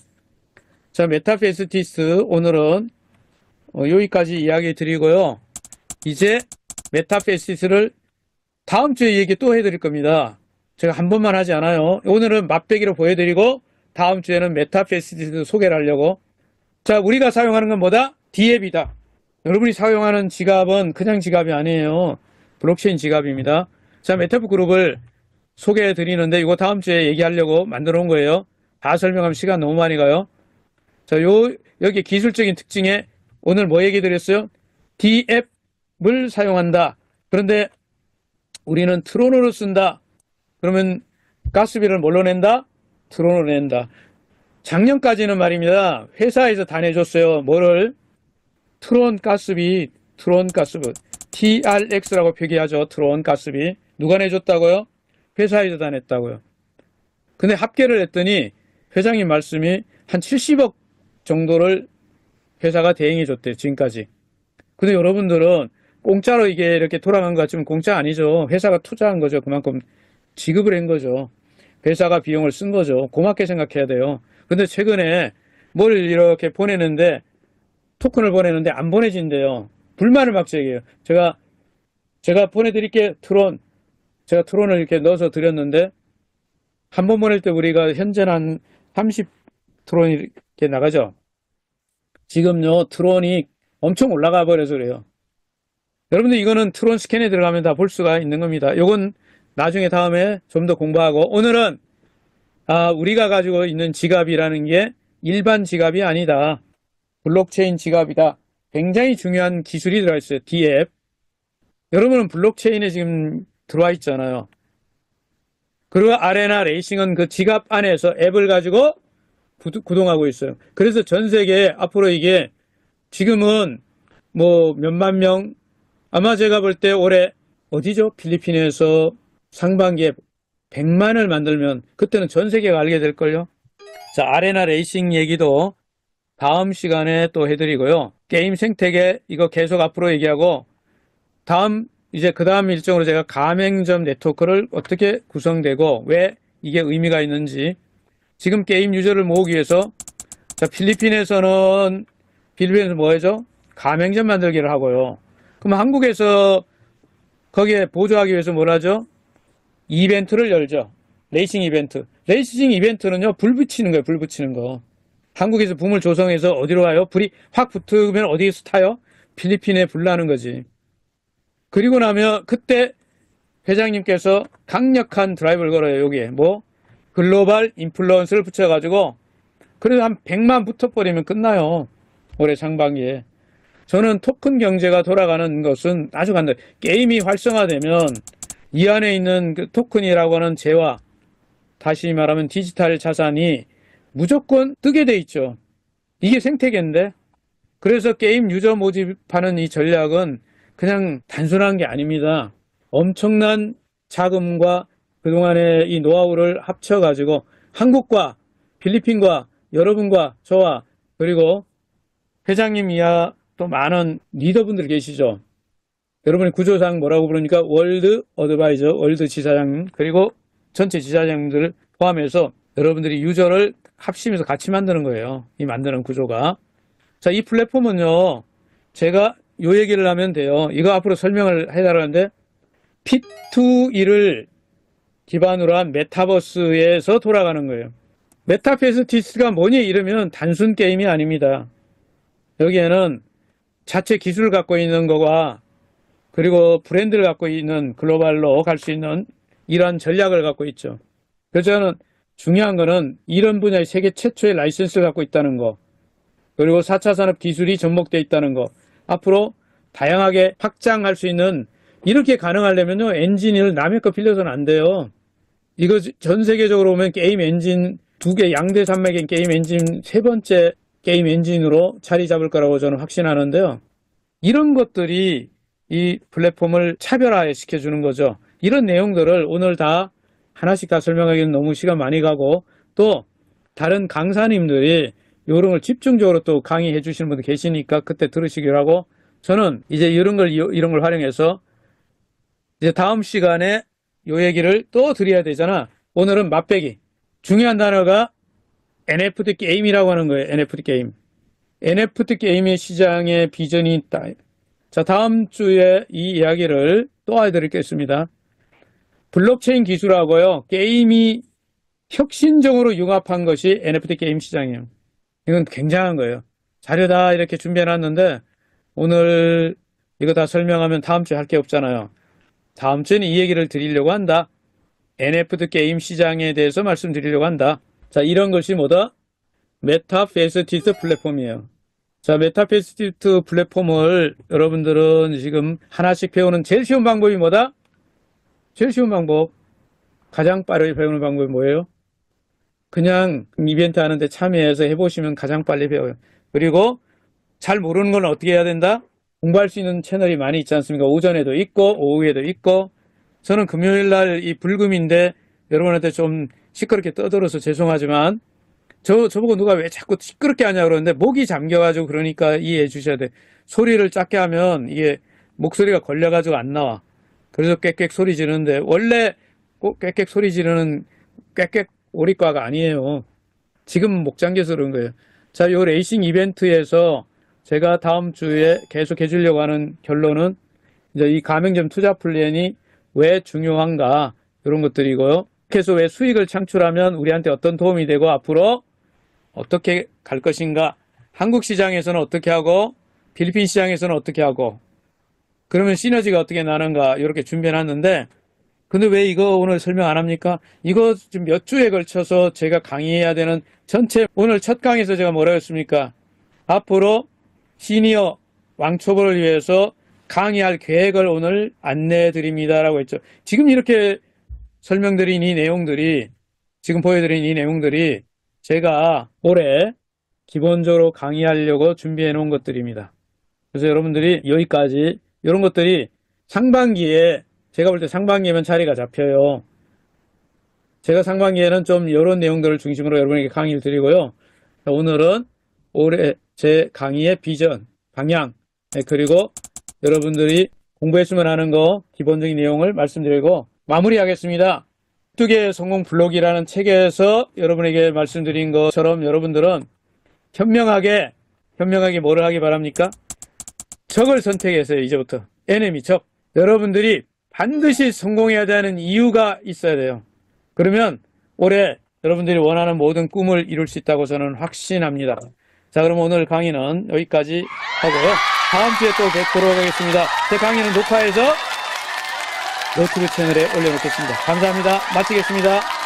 Speaker 1: 자, 메타페스티스트 오늘은 여기까지 이야기 드리고요. 이제 메타페스티스트를 다음 주에 얘기 또 해드릴 겁니다. 제가 한 번만 하지 않아요. 오늘은 맛배기로 보여드리고 다음 주에는 메타페스티스트 소개를 하려고. 자, 우리가 사용하는 건 뭐다? D앱이다. 여러분이 사용하는 지갑은 그냥 지갑이 아니에요. 블록체인 지갑입니다. 자, 메타프 그룹을 소개해 드리는데 이거 다음 주에 얘기하려고 만들어 놓은 거예요. 다 설명하면 시간 너무 많이 가요. 자, 여기 기술적인 특징에 오늘 뭐 얘기 드렸어요? D앱을 사용한다. 그런데 우리는 트론으로 쓴다. 그러면 가스비를 뭘로 낸다? 트론으로 낸다. 작년까지는 말입니다. 회사에서 다 내줬어요. 뭐를? 트론 가스비, TRX라고 표기하죠. 트론 가스비. 누가 내줬다고요? 회사에서 다 냈다고요. 근데 합계를 했더니 회장님 말씀이 한 70억 정도를 회사가 대행해 줬대요. 지금까지. 근데 여러분들은 공짜로 이게 이렇게 돌아간 것 같지만 공짜 아니죠. 회사가 투자한 거죠. 그만큼 지급을 한 거죠. 회사가 비용을 쓴 거죠. 고맙게 생각해야 돼요. 근데 최근에 뭘 이렇게 보내는데, 토큰을 보내는데 안 보내진대요. 불만을 막 제기해요. 제가 보내드릴게, 트론. 제가 트론을 이렇게 넣어서 드렸는데, 한 번 보낼 때 우리가 현재는 한 30 트론이 이렇게 나가죠. 지금요, 트론이 엄청 올라가 버려서 그래요. 여러분들 이거는 트론 스캔에 들어가면 다 볼 수가 있는 겁니다. 요건 나중에 다음에 좀 더 공부하고, 오늘은 우리가 가지고 있는 지갑이라는 게 일반 지갑이 아니다. 블록체인 지갑이다. 굉장히 중요한 기술이 들어가 있어요. D앱. 여러분은 블록체인에 지금 들어와 있잖아요. 그리고 아레나 레이싱은 그 지갑 안에서 앱을 가지고 구동하고 있어요. 그래서 전 세계에 앞으로 이게 지금은 뭐 몇만 명, 아마 제가 볼 때 올해 어디죠? 필리핀에서 상반기에 100만을 만들면 그때는 전 세계가 알게 될걸요. 자, 아레나 레이싱 얘기도 다음 시간에 또 해드리고요. 게임 생태계 이거 계속 앞으로 얘기하고, 이제 그 다음 일정으로 제가 가맹점 네트워크를 어떻게 구성되고 왜 이게 의미가 있는지, 지금 게임 유저를 모으기 위해서, 자, 필리핀에서 뭐 하죠? 가맹점 만들기를 하고요. 그럼 한국에서 거기에 보조하기 위해서 뭘 하죠? 이벤트를 열죠. 레이싱 이벤트. 레이싱 이벤트는요, 불 붙이는 거예요, 불 붙이는 거. 한국에서 붐을 조성해서 어디로 가요? 불이 확 붙으면 어디에서 타요? 필리핀에 불 나는 거지. 그리고 나면 그때 회장님께서 강력한 드라이브를 걸어요. 여기에 뭐 글로벌 인플루언스를 붙여가지고, 그래도 한 100만 붙어버리면 끝나요. 올해 상반기에. 저는 토큰 경제가 돌아가는 것은 아주 간단해요. 게임이 활성화되면 이 안에 있는 그 토큰이라고 하는 재화, 다시 말하면 디지털 자산이 무조건 뜨게 돼 있죠. 이게 생태계인데. 그래서 게임 유저 모집하는 이 전략은 그냥 단순한 게 아닙니다. 엄청난 자금과 그동안의 이 노하우를 합쳐가지고 한국과 필리핀과 여러분과 저와 그리고 회장님 이하 또 많은 리더분들 계시죠. 여러분이 구조상 뭐라고 부르니까 월드 어드바이저, 월드 지사장, 그리고 전체 지사장들 포함해서 여러분들이 유저를 합심해서 같이 만드는 거예요. 이 만드는 구조가. 자, 이 플랫폼은요, 제가 요 얘기를 하면 돼요. 이거 앞으로 설명을 해달라는데, P2E를 기반으로 한 메타버스에서 돌아가는 거예요. 메타페스티스가 뭐니 이러면 단순 게임이 아닙니다. 여기에는 자체 기술을 갖고 있는 거와 그리고 브랜드를 갖고 있는 글로벌로 갈 수 있는 이러한 전략을 갖고 있죠. 그래서 저는 중요한 거는 이런 분야의 세계 최초의 라이센스를 갖고 있다는 거, 그리고 4차 산업 기술이 접목되어 있다는 거, 앞으로 다양하게 확장할 수 있는, 이렇게 가능하려면요, 엔진을 남의 거 빌려서는 안 돼요. 이거 전 세계적으로 보면 게임 엔진 두 개, 양대 산맥인 게임 엔진 세 번째 게임 엔진으로 자리 잡을 거라고 저는 확신하는데요. 이런 것들이 이 플랫폼을 차별화 시켜주는 거죠. 이런 내용들을 오늘 다 하나씩 다 설명하기는 너무 시간 많이 가고, 또 다른 강사님들이 이런 걸 집중적으로 또 강의해 주시는 분들 계시니까 그때 들으시기로 하고, 저는 이제 이런 걸 활용해서 이제 다음 시간에 요 얘기를 또 드려야 되잖아. 오늘은 맛배기. 중요한 단어가 NFT 게임이라고 하는 거예요. NFT 게임. NFT 게임의 시장의 비전이 있다. 자, 다음 주에 이 이야기를 또 해드리겠습니다. 블록체인 기술하고요, 게임이 혁신적으로 융합한 것이 NFT 게임 시장이에요. 이건 굉장한 거예요. 자료 다 이렇게 준비해놨는데 오늘 이거 다 설명하면 다음 주에 할 게 없잖아요. 다음 주에는 이 얘기를 드리려고 한다. NFT 게임 시장에 대해서 말씀드리려고 한다. 자, 이런 것이 뭐다? 메타페스티스 플랫폼이에요. 자, 메타페스티스 플랫폼을 여러분들은 지금 하나씩 배우는 제일 쉬운 방법이 뭐다? 제일 쉬운 방법. 가장 빠르게 배우는 방법이 뭐예요? 그냥 이벤트 하는데 참여해서 해보시면 가장 빨리 배워요. 그리고 잘 모르는 건 어떻게 해야 된다? 공부할 수 있는 채널이 많이 있지 않습니까? 오전에도 있고 오후에도 있고. 저는 금요일날 이 불금인데 여러분한테 좀 시끄럽게 떠들어서 죄송하지만 저보고 누가 왜 자꾸 시끄럽게 하냐 그러는데 목이 잠겨가지고, 그러니까 이해해 주셔야 돼. 소리를 작게 하면 이게 목소리가 걸려가지고 안 나와. 그래서 꽥꽥 소리 지르는데, 원래 꼭 꽥꽥 소리 지르는 꽥꽥 오리과가 아니에요. 지금 목 잠겨서 그런 거예요. 자, 요 레이싱 이벤트에서 제가 다음 주에 계속 해주려고 하는 결론은 이제 이 가맹점 투자 플랜이 왜 중요한가 이런 것들이고요. 그래서 왜 수익을 창출하면 우리한테 어떤 도움이 되고 앞으로 어떻게 갈 것인가, 한국 시장에서는 어떻게 하고 필리핀 시장에서는 어떻게 하고 그러면 시너지가 어떻게 나는가 이렇게 준비해놨는데, 근데 왜 이거 오늘 설명 안 합니까? 이거 지금 몇 주에 걸쳐서 제가 강의해야 되는 전체, 오늘 첫 강의에서 제가 뭐라고 했습니까? 앞으로 시니어 왕초보를 위해서 강의할 계획을 오늘 안내해 드립니다라고 했죠. 지금 이렇게 설명드린 이 내용들이, 지금 보여드린 이 내용들이 제가 올해 기본적으로 강의하려고 준비해 놓은 것들입니다. 그래서 여러분들이 여기까지, 이런 것들이 상반기에, 제가 볼 때 상반기에면 자리가 잡혀요. 제가 상반기에는 좀 이런 내용들을 중심으로 여러분에게 강의를 드리고요. 오늘은 올해 제 강의의 비전, 방향, 그리고 여러분들이 공부했으면 하는 거 기본적인 내용을 말씀드리고 마무리하겠습니다. 12개의 성공 블록이라는 책에서 여러분에게 말씀드린 것처럼 여러분들은 현명하게 뭐를 하기 바랍니까? 적을 선택해서요. 이제부터 enemy, 적. 여러분들이 반드시 성공해야 되는 이유가 있어야 돼요. 그러면 올해 여러분들이 원하는 모든 꿈을 이룰 수 있다고 저는 확신합니다. 자, 그럼 오늘 강의는 여기까지 하고요. 다음 주에 또 뵙도록 하겠습니다. 제 강의는 녹화해서 유튜브 채널에 올려놓겠습니다. 감사합니다. 마치겠습니다.